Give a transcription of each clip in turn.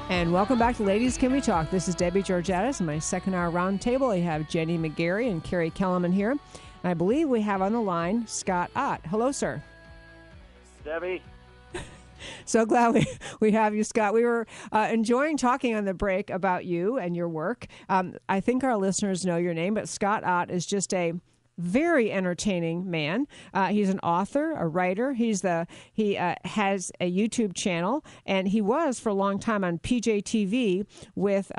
And welcome back to Ladies Can We Talk. This is Debbie Georgatos. In my second hour roundtable, I have Jenny McGarry and Carrie Kellerman here. And I believe we have on the line Scott Ott. Hello, sir. Debbie. So glad we have you, Scott. We were enjoying talking on the break about you and your work. I think our listeners know your name, but Scott Ott is just a very entertaining man. He's an author, a writer. He has a YouTube channel, and he was for a long time on PJTV with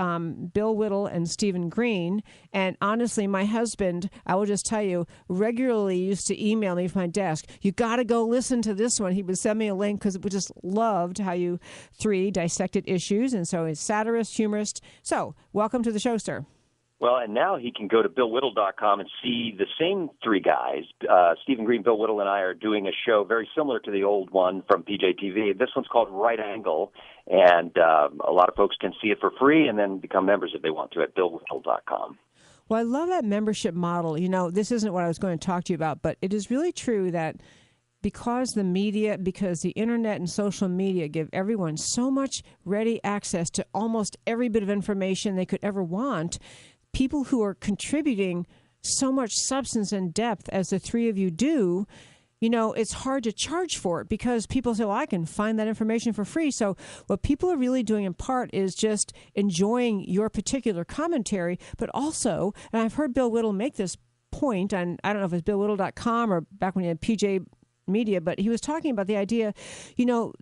Bill Whittle and Stephen Green. And honestly, my husband, I will just tell you, regularly used to email me from my desk, "You got to go listen to this one." He would send me a link because we just loved how you three dissected issues. And so he's satirist, humorist. So welcome to the show, sir. Well, and now he can go to BillWhittle.com and see the same three guys. Stephen Green, Bill Whittle, and I are doing a show very similar to the old one from PJTV. This one's called Right Angle, and a lot of folks can see it for free and then become members if they want to at BillWhittle.com. Well, I love that membership model. You know, this isn't what I was going to talk to you about, but it is really true that because the internet and social media give everyone so much ready access to almost every bit of information they could ever want, people who are contributing so much substance and depth as the three of you do, you know, it's hard to charge for it because people say, well, I can find that information for free. So what people are really doing in part is just enjoying your particular commentary, but also, and I've heard Bill Whittle make this point, and I don't know if it's BillWhittle.com or back when he had PJ Media, but he was talking about the idea, you know,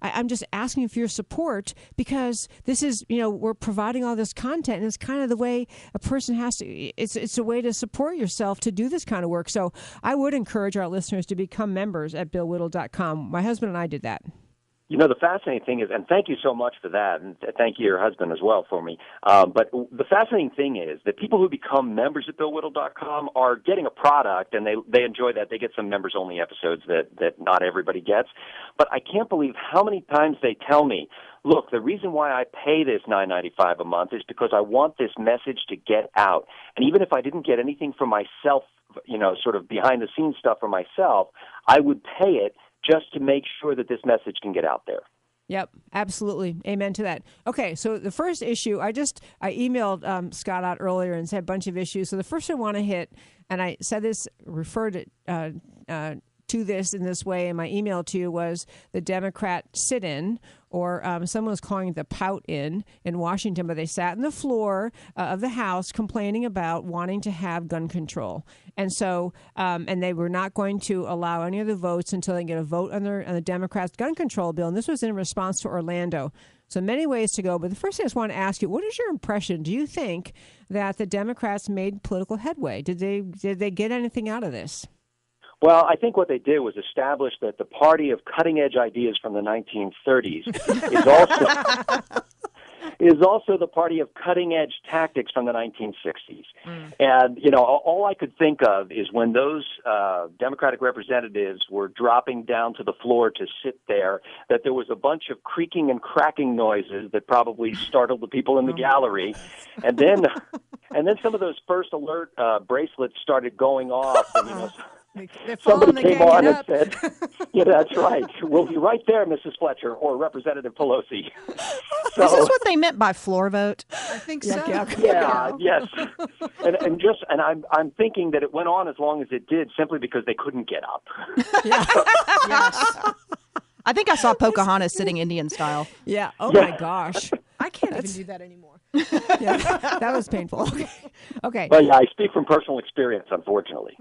I'm just asking for your support because this is, you know, we're providing all this content, and it's kind of the way a person has to, it's a way to support yourself to do this kind of work. So I would encourage our listeners to become members at BillWhittle.com. My husband and I did that. You know, the fascinating thing is, and thank you so much for that, and thank you, your husband, as well for me. But the fascinating thing is that people who become members at BillWhittle.com are getting a product, and they enjoy that. They get some members-only episodes that not everybody gets. But I can't believe how many times they tell me, look, the reason why I pay this $9.95 a month is because I want this message to get out. And even if I didn't get anything for myself, you know, sort of behind-the-scenes stuff for myself, I would pay it just to make sure that this message can get out there. Yep, absolutely. Amen to that. Okay, so the first issue, I emailed Scott out earlier and said a bunch of issues. So the first I want to hit, and I said this, referred to this in this way in my email to you, was the Democrat sit-in, or someone was calling it the pout-in in Washington, but they sat on the floor of the House complaining about wanting to have gun control. And so, and they were not going to allow any of the votes until they get a vote on the Democrats' gun control bill. And this was in response to Orlando. So many ways to go. But the first thing I just want to ask you, what is your impression? Do you think that the Democrats made political headway? Did they get anything out of this? Well, I think what they did was establish that the party of cutting-edge ideas from the 1930s is also the party of cutting-edge tactics from the 1960s. And, you know, all I could think of is when those Democratic representatives were dropping down to the floor to sit there, that there was a bunch of creaking and cracking noises that probably startled the people in the gallery. And then some of those first alert bracelets started going off, and, you know, somebody came on and said, yeah, that's right. We'll be right there, Mrs. Fletcher, or Representative Pelosi. So, is this what they meant by floor vote? I think so. Yeah, yes. And I'm thinking that it went on as long as it did simply because they couldn't get up. Yes. I think I saw Pocahontas sitting Indian style. Yeah. Oh, my gosh. I can't even do that anymore. Yeah, that was painful. Okay. Well, yeah, I speak from personal experience, unfortunately.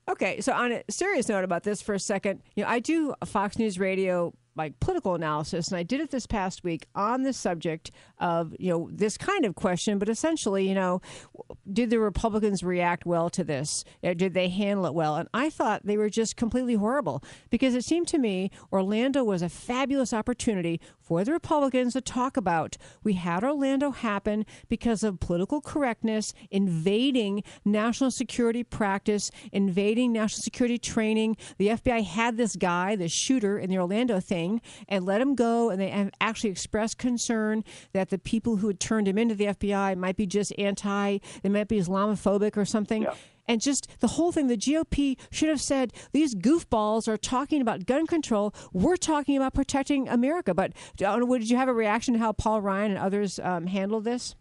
Okay, so on a serious note about this for a second, you know, I do a Fox News Radio like political analysis, and I did it this past week on the subject of, you know, this kind of question, but essentially, you know, did the Republicans react well to this? Did they handle it well? And I thought they were just completely horrible, because it seemed to me Orlando was a fabulous opportunity for the Republicans to talk about. We had Orlando happen because of political correctness, invading national security practice, invading national security training. The FBI had this guy, the shooter in the Orlando thing, and let him go. And they have actually expressed concern that the people who had turned him into the FBI might be just they might be Islamophobic or something. Yeah. And just the whole thing, the GOP should have said, these goofballs are talking about gun control. We're talking about protecting America. But did you have a reaction to how Paul Ryan and others handled this?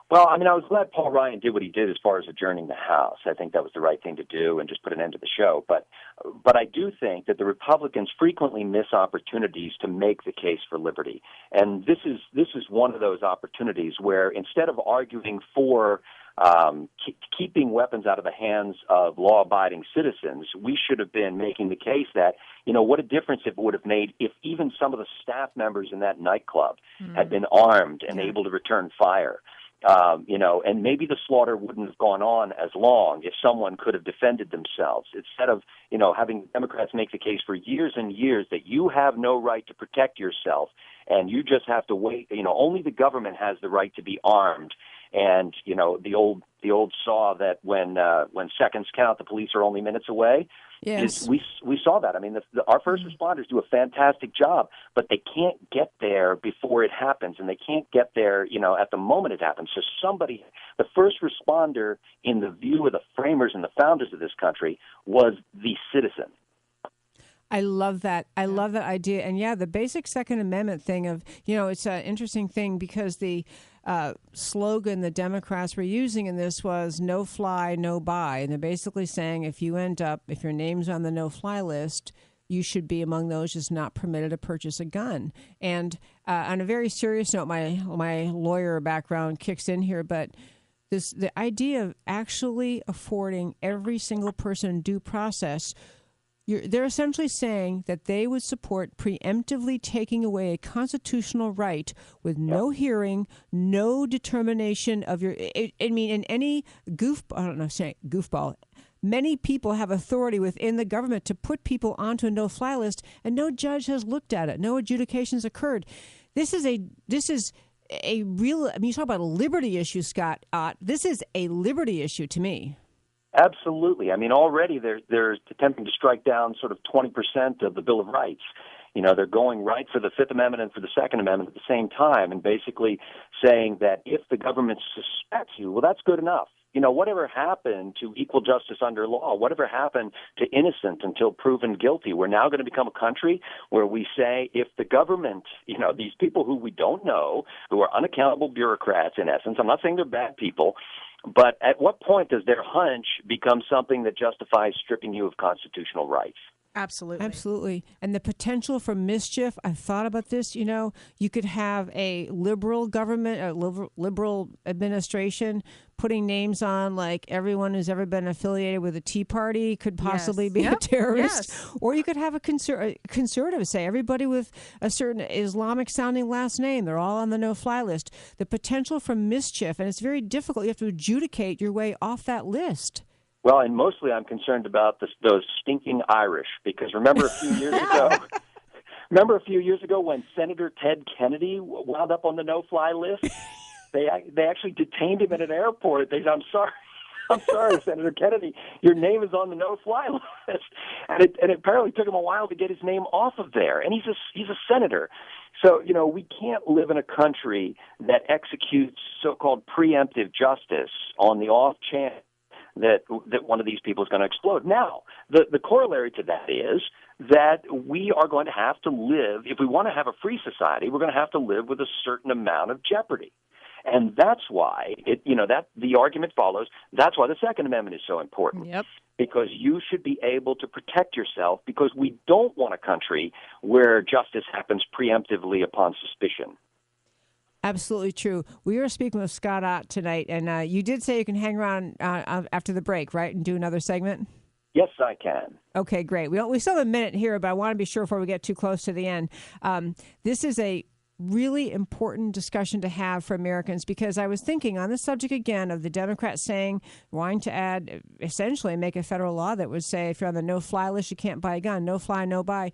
Well, I mean, I was glad Paul Ryan did what he did as far as adjourning the House. I think that was the right thing to do and just put an end to the show. But I do think that the Republicans frequently miss opportunities to make the case for liberty. And this is one of those opportunities where instead of arguing for keeping weapons out of the hands of law-abiding citizens, we should have been making the case that, what a difference it would have made if even some of the staff members in that nightclub had been armed and able to return fire. And maybe the slaughter wouldn't have gone on as long if someone could have defended themselves instead of, having Democrats make the case for years and years that you have no right to protect yourself and you just have to wait. Only the government has the right to be armed. And, the old saw that when seconds count, the police are only minutes away. Yes. We saw that. I mean, our first responders do a fantastic job, but they can't get there before it happens, and they can't get there, at the moment it happens. So the first responder in the view of the framers and the founders of this country was the citizen. I love that. I love that idea. And yeah, the basic Second Amendment thing of, it's an interesting thing because the slogan the Democrats were using in this was no fly, no buy. And they're basically saying if your name's on the no fly list, you should be among those just not permitted to purchase a gun. And on a very serious note, my lawyer background kicks in here, but the idea of actually affording every single person due process, they're essentially saying that they would support preemptively taking away a constitutional right with no hearing, no determination of your. In any goofball. Many people have authority within the government to put people onto a no-fly list, and no judge has looked at it. No adjudications occurred. This is a real. I mean, you talk about a liberty issue, Scott Ott. This is a liberty issue to me. Absolutely. I mean, already they're attempting to strike down sort of 20% of the Bill of Rights. They're going right for the Fifth Amendment and for the Second Amendment at the same time and basically saying that if the government suspects you, well, that's good enough. Whatever happened to equal justice under law, whatever happened to innocent until proven guilty, we're now going to become a country where we say if the government, these people who we don't know, who are unaccountable bureaucrats in essence, I'm not saying they're bad people, but at what point does their hunch become something that justifies stripping you of constitutional rights? Absolutely. And the potential for mischief, I've thought about this, you could have a liberal government, a liberal administration putting names on like everyone who's ever been affiliated with the Tea Party could possibly be a terrorist. Yes. Or you could have a conservative say everybody with a certain Islamic sounding last name, they're all on the no-fly list. The potential for mischief, and it's very difficult. You have to adjudicate your way off that list. Well, and mostly I'm concerned about those stinking Irish, because remember a few years ago when Senator Ted Kennedy wound up on the no-fly list? They actually detained him at an airport. They said, I'm sorry, Senator Kennedy, your name is on the no-fly list. And it apparently took him a while to get his name off of there. And he's a senator. So, we can't live in a country that executes so-called preemptive justice on the off chance that one of these people is going to explode. Now, the corollary to that is that we are going to have to live, if we want to have a free society, we're going to have to live with a certain amount of jeopardy. And that's why the argument follows. That's why the Second Amendment is so important. Yep. Because you should be able to protect yourself, because we don't want a country where justice happens preemptively upon suspicion. Absolutely true. We are speaking with Scott Ott tonight, and you did say you can hang around after the break, right, and do another segment? Yes, I can. Okay, great. We still have a minute here, but I want to be sure before we get too close to the end. This is a really important discussion to have for Americans, because I was thinking on the subject again of the Democrats wanting to essentially make a federal law that would say if you're on the no-fly list, you can't buy a gun, no fly, no buy.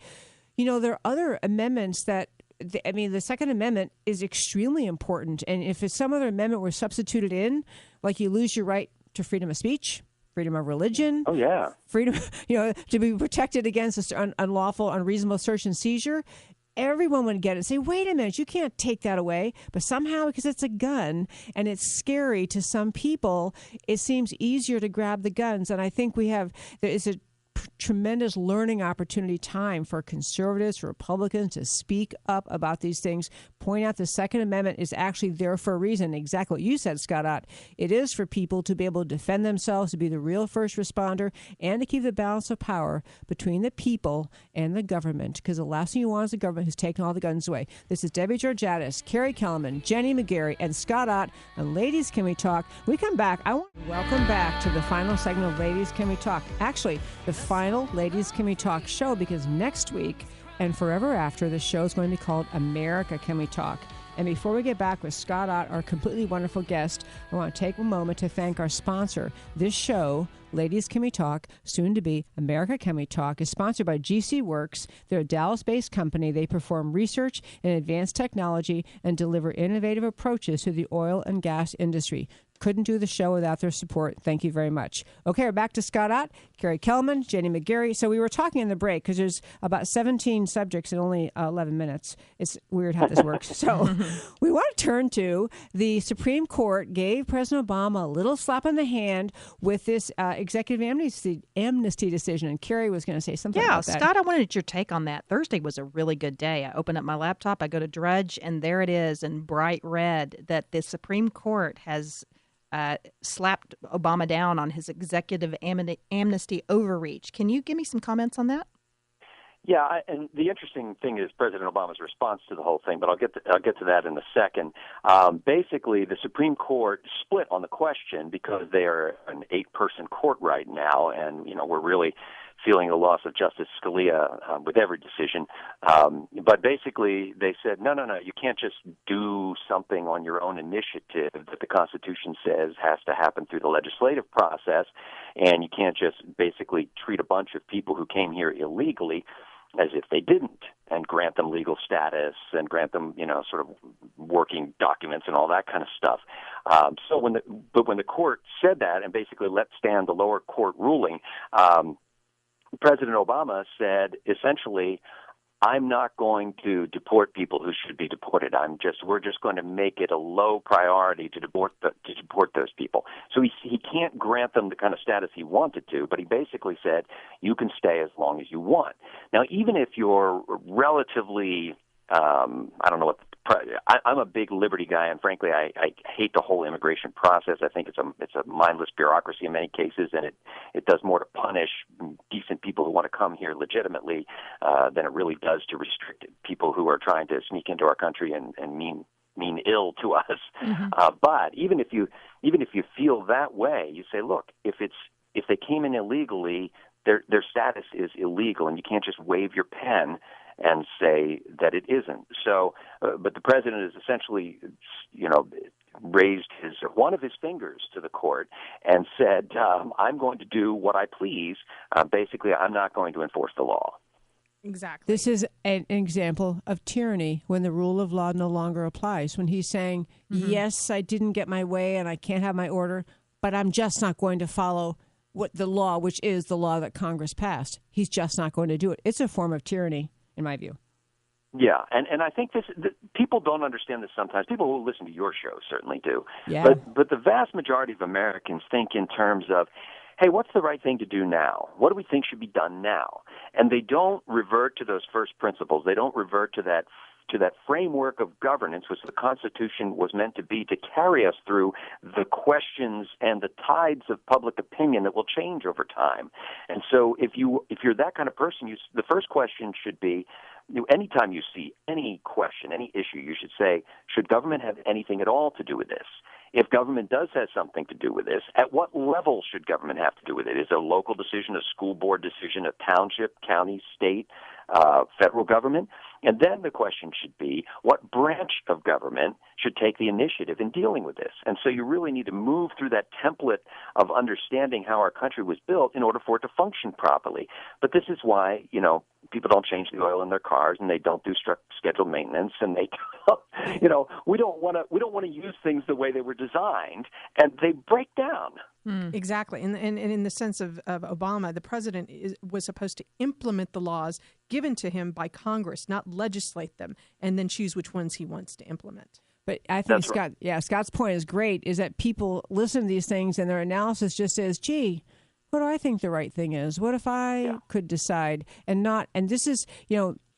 There are other amendments that the Second Amendment is extremely important. And if some other amendment were substituted in, like you lose your right to freedom of speech, freedom of religion. Oh, yeah. Freedom, to be protected against unlawful, unreasonable search and seizure. everyone would get it. Say, wait a minute, you can't take that away. But somehow, because it's a gun and it's scary to some people, it seems easier to grab the guns. And I think there is a tremendous learning opportunity time for conservatives, for Republicans to speak up about these things, point out the Second Amendment is actually there for a reason. Exactly what you said, Scott Ott. It is for people to be able to defend themselves, to be the real first responder, and to keep the balance of power between the people and the government, because the last thing you want is a government who's taken all the guns away. This is Debbie Georgatos, Carrie Kellerman, Jenny McGarry, and Scott Ott on Ladies Can We Talk. When we come back, I want to welcome back to the final segment of Ladies Can We Talk. Actually, the final Ladies Can We Talk show, because next week and forever after, the show is going to be called America Can We Talk. And before we get back with Scott Ott, our completely wonderful guest, I want to take a moment to thank our sponsor. This show, Ladies Can We Talk, soon to be America Can We Talk, is sponsored by GC Works. They're a Dallas-based company. They perform research in advanced technology and deliver innovative approaches to the oil and gas industry. Couldn't do the show without their support. Thank you very much. Okay, we're back to Scott Ott, Carrie Kellerman, Jenny McGarry. So we were talking in the break because there's about 17 subjects in only 11 minutes. It's weird how this works. So we want to turn to the Supreme Court gave President Obama a little slap on the hand with this executive amnesty decision. And Carrie was going to say something about that. Yeah, Scott, I wanted your take on that. Thursday was a really good day. I open up my laptop, I go to Drudge, and there it is in bright red that the Supreme Court has slapped Obama down on his executive amnesty overreach. Can you give me some comments on that? Yeah, and the interesting thing is President Obama's response to the whole thing, but I'll get to that in a second. Basically, the Supreme Court split on the question because they are an 8-person court right now, and we're really feeling the loss of Justice Scalia with every decision. But basically, they said, no, you can't just do something on your own initiative that the Constitution says has to happen through the legislative process, and you can't just basically treat a bunch of people who came here illegally as if they didn't, and grant them legal status and grant them, sort of working documents and all that kind of stuff. So when the court said that and basically let stand the lower court ruling, President Obama said essentially, I'm not going to deport people who should be deported. We're just going to make it a low priority to deport those people. So he can't grant them the kind of status he wanted to, but he basically said you can stay as long as you want. Now, even if you're relatively, I don't know what. I'm a big liberty guy, and frankly, I hate the whole immigration process. I think it's a mindless bureaucracy in many cases, and it does more to punish decent people who want to come here legitimately than it really does to restrict people who are trying to sneak into our country and mean ill to us. Mm-hmm. But even if you feel that way, you say, look, if they came in illegally, their status is illegal, and you can't just wave your pen and say that it isn't. So, but the president has essentially, raised one of his fingers to the court and said, I'm going to do what I please. Basically, I'm not going to enforce the law. Exactly. This is an example of tyranny when the rule of law no longer applies. When he's saying, yes, I didn't get my way and I can't have my order, but I'm just not going to follow what the law, which is the law that Congress passed. He's just not going to do it. It's a form of tyranny, in my view. Yeah, and I think people don't understand this sometimes. People who listen to your show certainly do. Yeah. But the vast majority of Americans think in terms of, hey, what's the right thing to do now? What do we think should be done now? And they don't revert to those first principles. They don't revert to that framework of governance, which the Constitution was meant to be, to carry us through the questions and the tides of public opinion that will change over time. And so if you're that kind of person, the first question should be, anytime you see any question, any issue, you should say, should government have anything at all to do with this? If government does have something to do with this, at what level should government have to do with it? Is it a local decision, a school board decision, a township, county, state, federal government? And then the question should be, what branch of government should take the initiative in dealing with this? And so you really need to move through that template of understanding how our country was built in order for it to function properly. But this is why, people don't change the oil in their cars, and they don't do scheduled maintenance, and they, we don't want to use things the way they were designed, and they break down. Exactly. And in the sense of Obama, the president was supposed to implement the laws given to him by Congress, not legislate them, and then choose which ones he wants to implement. But I think Scott's point is great, is that people listen to these things and their analysis just says, gee, what do I think the right thing is? What if I could decide and this is,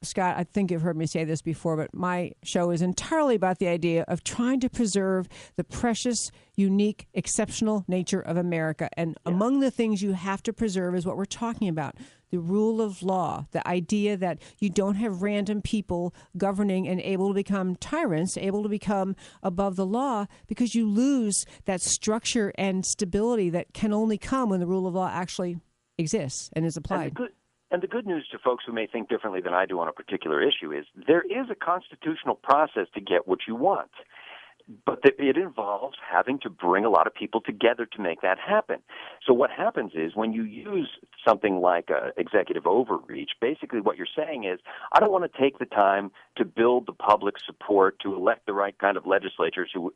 Scott, I think you've heard me say this before, but my show is entirely about the idea of trying to preserve the precious, unique, exceptional nature of America. And among the things you have to preserve is what we're talking about, the rule of law, the idea that you don't have random people governing and able to become tyrants, able to become above the law, because you lose that structure and stability that can only come when the rule of law actually exists and is applied. And the good news to folks who may think differently than I do on a particular issue is there is a constitutional process to get what you want. But it involves having to bring a lot of people together to make that happen. So what happens is when you use something like executive overreach, basically what you're saying is, I don't want to take the time to build the public support to elect the right kind of legislators who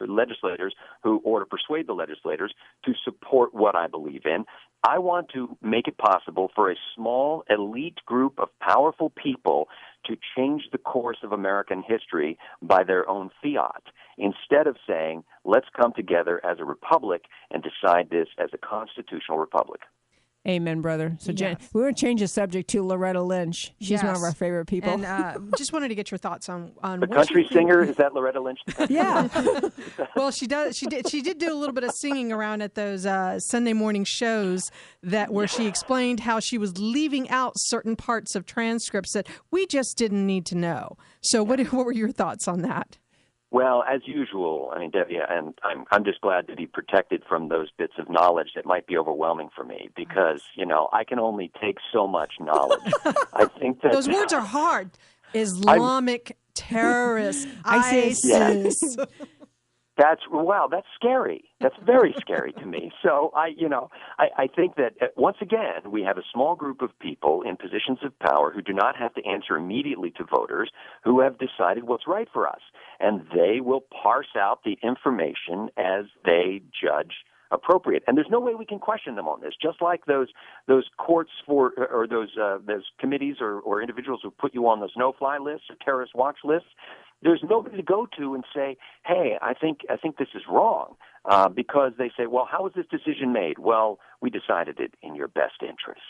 or to persuade the legislators to support what I believe in. I want to make it possible for a small elite group of powerful people to change the course of American history by their own fiat, instead of saying, let's come together as a republic and decide this as a constitutional republic. Amen, brother. So, Jen, we're going to change the subject to Loretta Lynch. She's one of our favorite people. And just wanted to get your thoughts on the country singer. Is that Loretta Lynch? Yeah. Well, she does. She did do a little bit of singing around at those Sunday morning shows where she explained how she was leaving out certain parts of transcripts that we just didn't need to know. So, what were your thoughts on that? Well, as usual, I mean, and I'm just glad to be protected from those bits of knowledge that might be overwhelming for me because, I can only take so much knowledge. I think that those words are hard. Islamic terrorist, ISIS. Yes. That's scary. That's very scary to me. So I think that once again, we have a small group of people in positions of power who do not have to answer immediately to voters who have decided what's right for us. And they will parse out the information as they judge appropriate. And there's no way we can question them on this. Just like those courts or those committees or individuals who put you on those no-fly lists or terrorist watch lists, there's nobody to go to and say, hey, I think this is wrong, because they say, well, how was this decision made? Well, we decided it in your best interest.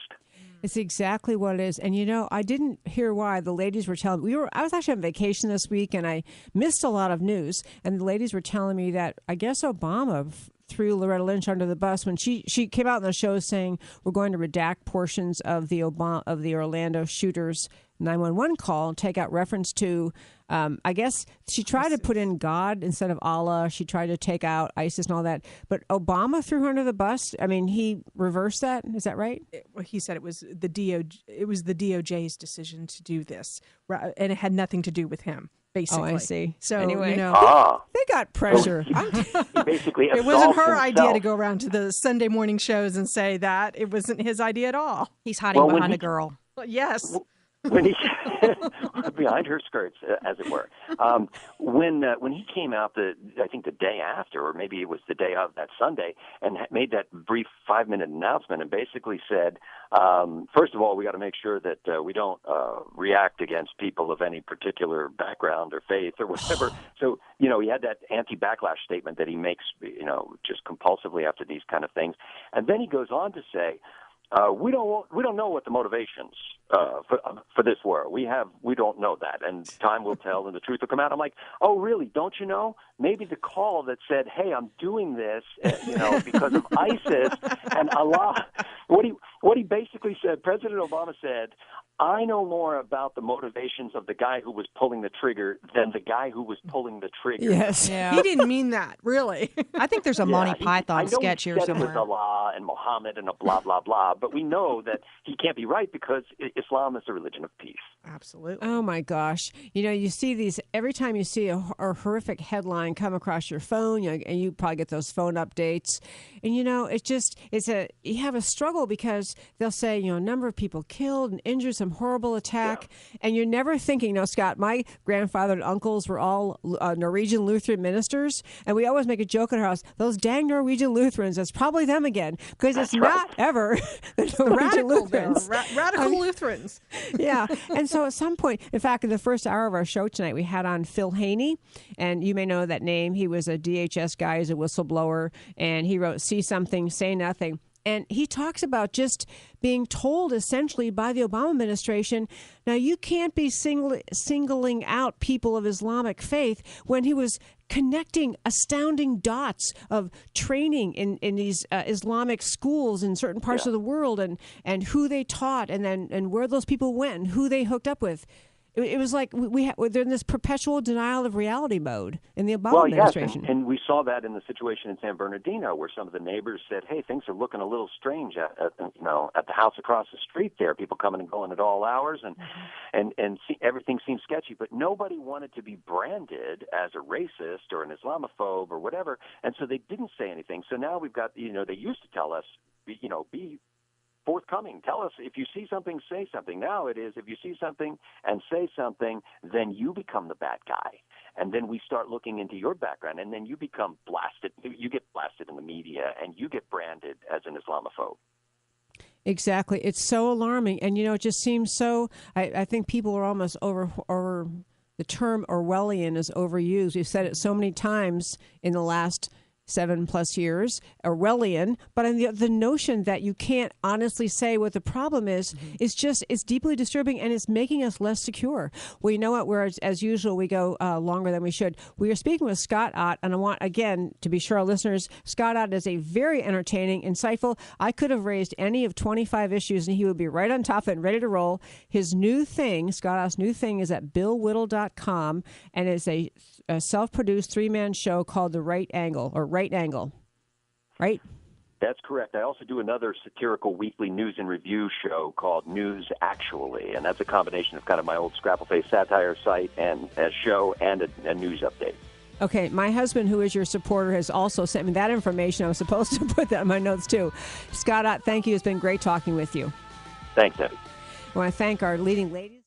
It's exactly what it is. And, I didn't hear why the ladies were telling me. I was actually on vacation this week, and I missed a lot of news. And the ladies were telling me that I guess Obama threw Loretta Lynch under the bus when she came out on the show saying we're going to redact portions of the Orlando shooters 911 call and take out reference to, I guess she tried to put in God instead of Allah. She tried to take out ISIS and all that. But Obama threw her under the bus. I mean, he reversed that. Is that right? He said it was the DOJ's decision to do this, and it had nothing to do with him. Basically. Oh, I see. So, anyway, they got pressure. He basically it wasn't her himself. idea to go around to the Sunday morning shows and say that. It wasn't his idea at all. He's hiding behind a girl. Yes. When he behind her skirts, as it were. When he came out, I think the day after, or maybe it was the day of that Sunday, and made that brief 5-minute announcement, and basically said, first of all, we got to make sure that we don't react against people of any particular background or faith or whatever. So he had that anti-backlash statement that he makes, just compulsively after these kind of things, and then he goes on to say, we don't know what the motivations for this were. We don't know that, and time will tell, and the truth will come out. I'm like, oh, really? Don't you know? Maybe the call that said, "Hey, I'm doing this, because of ISIS and Allah." What he basically said, President Obama said, I know more about the motivations of the guy who was pulling the trigger than the guy who was pulling the trigger. Yes. Yeah. He didn't mean that, really. I think there's a Monty Python sketch here somewhere. It was Allah and Muhammad and a blah, blah, blah. But we know that he can't be right because Islam is a religion of peace. Absolutely. Oh, my gosh. You see these, every time you see a horrific headline come across your phone, and you probably get those phone updates. And, you have a struggle because they'll say, a number of people killed and injured, some some horrible attack, and you're never thinking, no, Scott, my grandfather and uncles were all Norwegian Lutheran ministers, and we always make a joke in our house, those dang Norwegian Lutherans, that's probably them again, because it's not ever the Norwegian Lutherans. Radical Lutherans. Yeah. And so at some point, in fact, in the first hour of our show tonight, we had on Phil Haney, and you may know that name. He was a DHS guy, he's a whistleblower, and he wrote See Something, Say Nothing. And he talks about just being told essentially by the Obama administration, now you can't be singling out people of Islamic faith, when he was connecting astounding dots of training in these Islamic schools in certain parts of the world, and who they taught, and where those people went, and who they hooked up with. It was like they're in this perpetual denial of reality mode in the Obama administration. Yes, and we saw that in the situation in San Bernardino, where some of the neighbors said, "Hey, things are looking a little strange at the house across the street. There, people coming and going at all hours, and everything seems sketchy." But nobody wanted to be branded as a racist or an Islamophobe or whatever, and so they didn't say anything. So now we've got, they used to tell us, be forthcoming. Tell us if you see something, say something. Now it is if you see something and say something, then you become the bad guy. And then we start looking into your background, and then you become blasted. You get blasted in the media, and you get branded as an Islamophobe. Exactly. It's so alarming. And, it just seems so, I think people are almost over the term Orwellian is overused. We've said it so many times in the last 7+ years, Orwellian, but the notion that you can't honestly say what the problem is it's deeply disturbing, and it's making us less secure. Well, you know what? Whereas, as usual, we go longer than we should. We are speaking with Scott Ott, and I want, again, to be sure our listeners, Scott Ott is a very entertaining, insightful. I could have raised any of 25 issues, and he would be right on top of it and ready to roll. His new thing, Scott Ott's new thing, is at BillWhittle.com, and it's a self-produced 3-man show called The Right Angle, or Right Angle, right? That's correct. I also do another satirical weekly news and review show called News Actually, and that's a combination of kind of my old Scrapple Face satire site and a show and a news update. Okay, my husband, who is your supporter, has also sent me that information. I was supposed to put that in my notes, too. Scott Ott, thank you. It's been great talking with you. Thanks, Eddie. I want to thank our leading ladies.